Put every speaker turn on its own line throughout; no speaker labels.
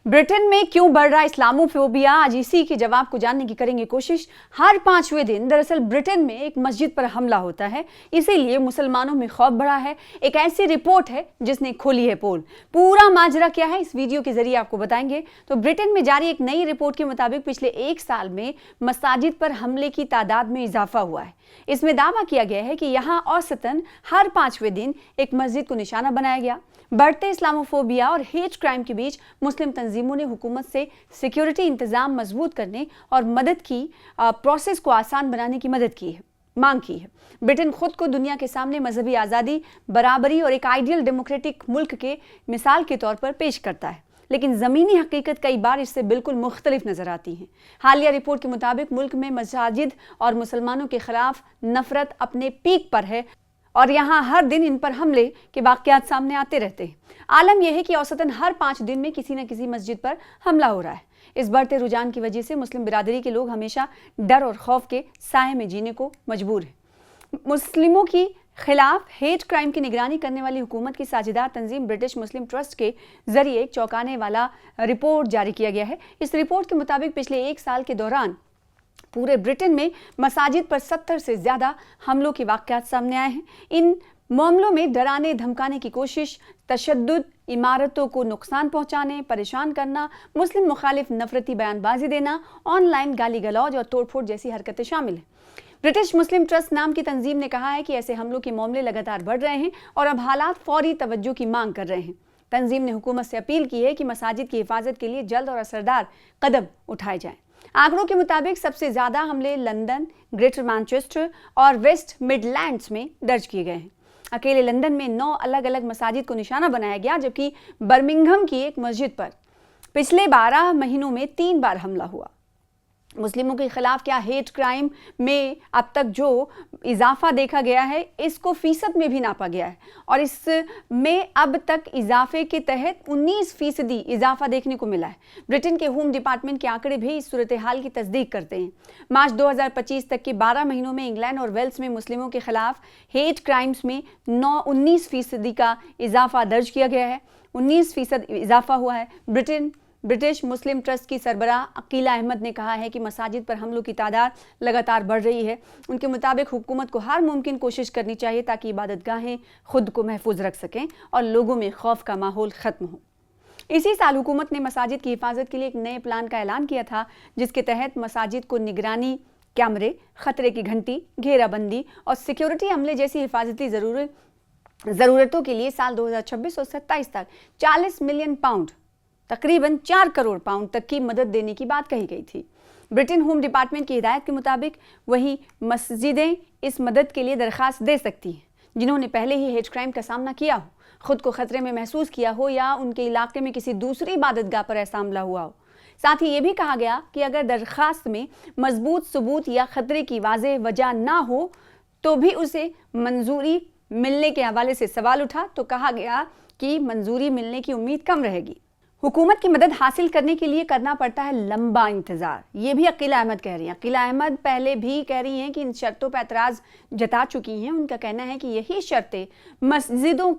Britain में क्यों बढ़ रहा इस्लामोफोबिया, आज इसी के जवाब को जानने की करेंगे कोशिश। हर 5वें दिन दरअसल ब्रिटेन में एक मस्जिद पर हमला होता है, इसीलिए मुसलमानों में खौफ बढ़ा है। एक ऐसी रिपोर्ट है जिसने खोली है पोल। पूरा माजरा क्या है इस वीडियो के जरिए आपको बताएंगे। तो ब्रिटेन में जारी एक नई रिपोर्ट के मुताबिक पिछले एक साल में मसाजिद पर हमले की तादाद में इजाफा हुआ है। इसमें दावा किया गया है कि यहाँ औसतन हर 5वें दिन एक मस्जिद को निशाना बनाया गया। बढ़ते इस्लामोफोबिया और हेट क्राइम के बीच मुस्लिम तंजीमों ने हुकूमत से सिक्योरिटी इंतजाम मजबूत करने और मदद की प्रोसेस को आसान बनाने की मांग की है। ब्रिटेन खुद को दुनिया के सामने मजहबी आज़ादी, बराबरी और एक आइडियल डेमोक्रेटिक मुल्क के मिसाल के तौर पर पेश करता है, लेकिन ज़मीनी हकीकत कई बार इससे बिल्कुल मुख्तलिफ नजर आती है। हालिया रिपोर्ट के मुताबिक मुल्क में मसाजिद और मुसलमानों के खिलाफ नफरत अपने पीक पर है और यहाँ हर दिन इन पर हमले के वाक़यात सामने आते रहते हैं। आलम यह है कि औसतन हर 5 दिन में किसी न किसी मस्जिद पर हमला हो रहा है। इस बढ़ते रुझान की वजह से मुस्लिम बिरादरी के लोग हमेशा डर और खौफ के साए में जीने को मजबूर हैं। मुस्लिमों की खिलाफ हेट क्राइम की निगरानी करने वाली हुकूमत की साझेदार तंजीम ब्रिटिश मुस्लिम ट्रस्ट के जरिए एक चौंकाने वाला रिपोर्ट जारी किया गया है। इस रिपोर्ट के मुताबिक पिछले एक साल के दौरान पूरे ब्रिटेन में मसाजिद पर 70 से ज़्यादा हमलों के वाक़यात सामने आए हैं। इन मामलों में डराने धमकाने की कोशिश, तशद्दुद, इमारतों को नुकसान पहुंचाने, परेशान करना, मुस्लिम मुखालिफ नफरती बयानबाजी देना, ऑनलाइन गाली गलौज और तोड़फोड़ जैसी हरकतें शामिल हैं। ब्रिटिश मुस्लिम ट्रस्ट नाम की तंजीम ने कहा है कि ऐसे हमलों के मामले लगातार बढ़ रहे हैं और अब हालात फौरी तवज्जो की मांग कर रहे हैं। तंजीम ने हुकूमत से अपील की है कि मसाजिद की हिफाजत के लिए जल्द और असरदार कदम उठाए जाएं। आंकड़ों के मुताबिक सबसे ज्यादा हमले लंदन, ग्रेटर मैनचेस्टर और वेस्ट मिडलैंड्स में दर्ज किए गए हैं। अकेले लंदन में 9 अलग अलग मसाजिद को निशाना बनाया गया, जबकि बर्मिंघम की एक मस्जिद पर पिछले 12 महीनों में 3 बार हमला हुआ। मुस्लिमों के खिलाफ क्या हेट क्राइम में अब तक जो इजाफा देखा गया है, इसको फीसद में भी नापा गया है और इसमें अब तक इजाफे के तहत 19% इजाफा देखने को मिला है। ब्रिटेन के होम डिपार्टमेंट के आंकड़े भी इस सूरत हाल की तस्दीक करते हैं। मार्च 2025 तक के 12 महीनों में इंग्लैंड और वेल्स में मुस्लिमों के खिलाफ हेट क्राइम्स में 19% का इजाफा दर्ज किया गया है। 19% इजाफा हुआ है। ब्रिटिश मुस्लिम ट्रस्ट की सरबराह अकीला अहमद ने कहा है कि मसाजिद पर हमलों की तादाद लगातार बढ़ रही है। उनके मुताबिक हुकूमत को हर मुमकिन कोशिश करनी चाहिए ताकि इबादतगाहें खुद को महफूज रख सकें और लोगों में खौफ का माहौल ख़त्म हो। इसी साल हुकूमत ने मसाजिद की हिफाजत के लिए एक नए प्लान का ऐलान किया था, जिसके तहत मसाजिद को निगरानी कैमरे, खतरे की घंटी, घेराबंदी और सिक्योरिटी अमले जैसी हिफाजती ज़रूरतों के लिए साल 2026 और 27 तक 40 मिलियन पाउंड, तकरीबन 4 करोड़ पाउंड तक की मदद देने की बात कही गई थी। ब्रिटेन होम डिपार्टमेंट की हिदायत के मुताबिक वही मस्जिदें इस मदद के लिए दरख्वास्त दे सकती हैं जिन्होंने पहले ही हेट क्राइम का सामना किया हो, खुद को खतरे में महसूस किया हो या उनके इलाके में किसी दूसरी इबादतगाह पर ऐसा हमला हुआ हो। साथ ही ये भी कहा गया कि अगर दरख्वास्त में मजबूत सबूत या खतरे की वाज़ेह वजह ना हो तो भी उसे मंजूरी मिलने के हवाले से सवाल उठा तो कहा गया कि मंजूरी मिलने की उम्मीद कम रहेगी। हुकूमत की मदद हासिल करने के लिए करना पड़ता है लंबा इंतज़ार, ये भी अकीला अहमद कह रही हैं। अकीला अहमद पहले भी कह रही हैं कि इन शर्तों पर एतराज़ जता चुकी हैं। उनका कहना है कि यही शर्तें मस्जिदों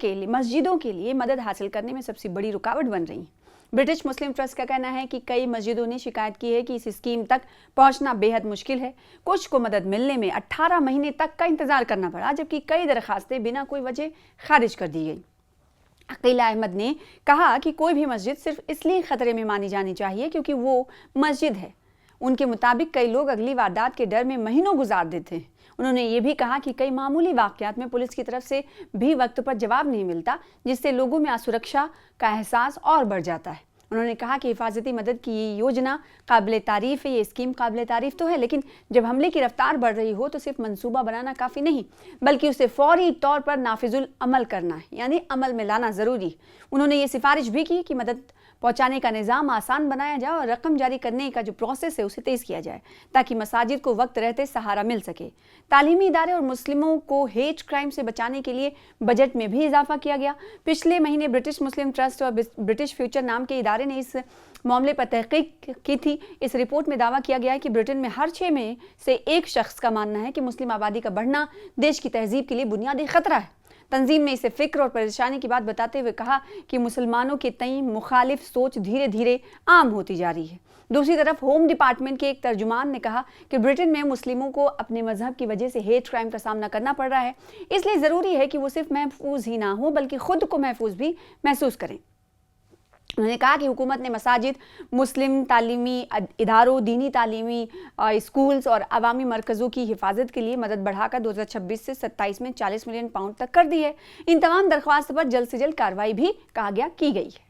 के लिए मदद हासिल करने में सबसे बड़ी रुकावट बन रही हैं। ब्रिटिश मुस्लिम ट्रस्ट का कहना है कि कई मस्जिदों ने शिकायत की है कि इस स्कीम तक पहुंचना बेहद मुश्किल है। कुछ को मदद मिलने में 18 महीने तक का इंतज़ार करना पड़ा, जबकि कई दरखास्तें बिना कोई वजह खारिज कर दी गई। अकीला अहमद ने कहा कि कोई भी मस्जिद सिर्फ इसलिए खतरे में मानी जानी चाहिए क्योंकि वो मस्जिद है। उनके मुताबिक कई लोग अगली वारदात के डर में महीनों गुजार देते हैं। उन्होंने ये भी कहा कि कई मामूली वाक़यात में पुलिस की तरफ से भी वक्त पर जवाब नहीं मिलता, जिससे लोगों में असुरक्षा का एहसास और बढ़ जाता है। उन्होंने कहा कि हिफाजती मदद की ये योजना काबिल तारीफ़ है, ये स्कीम काबिल तारीफ़ तो है, लेकिन जब हमले की रफ्तार बढ़ रही हो तो सिर्फ मंसूबा बनाना काफ़ी नहीं, बल्कि उसे फौरी तौर पर नाफिजुल अमल करना है, यानी अमल में लाना ज़रूरी। उन्होंने ये सिफारिश भी की कि मदद पहुंचाने का निज़ाम आसान बनाया जाए और रकम जारी करने का जो प्रोसेस है उसे तेज़ किया जाए ताकि मसाजिद को वक्त रहते सहारा मिल सके। तालीमी इदारे और मुस्लिमों को हेट क्राइम से बचाने के लिए बजट में भी इजाफा किया गया। पिछले महीने ब्रिटिश मुस्लिम ट्रस्ट और ब्रिटिश फ्यूचर नाम के इदारे ने इस मामले पर तहकीक की थी। इस रिपोर्ट में दावा किया गया है कि ब्रिटेन में हर 6 में से 1 शख्स का मानना है कि मुस्लिम आबादी का बढ़ना देश की तहजीब के लिए बुनियादी खतरा है। تنظیم نے اسے فکر اور پریشانی کی بات بتاتے ہوئے کہا کہ مسلمانوں کے تئیں مخالف سوچ دھیرے دھیرے عام ہوتی جا رہی ہے۔ دوسری طرف ہوم ڈپارٹمنٹ کے ایک ترجمان نے کہا کہ برٹن میں مسلموں کو اپنے مذہب کی وجہ سے ہیٹ کرائم کا سامنا کرنا پڑ رہا ہے، اس لیے ضروری ہے کہ وہ صرف محفوظ ہی نہ ہوں بلکہ خود کو محفوظ بھی محسوس کریں۔ انہوں نے کہا کہ حکومت نے مساجد، مسلم تعلیمی اداروں، دینی تعلیمی اسکولز اور عوامی مرکزوں کی حفاظت کے لیے مدد بڑھا کر 2026 سے 27 میں 40 ملین پاؤنڈ تک کر دی ہے۔ ان تمام درخواستوں پر جلد سے جلد کارروائی بھی کہا گیا کی گئی ہے۔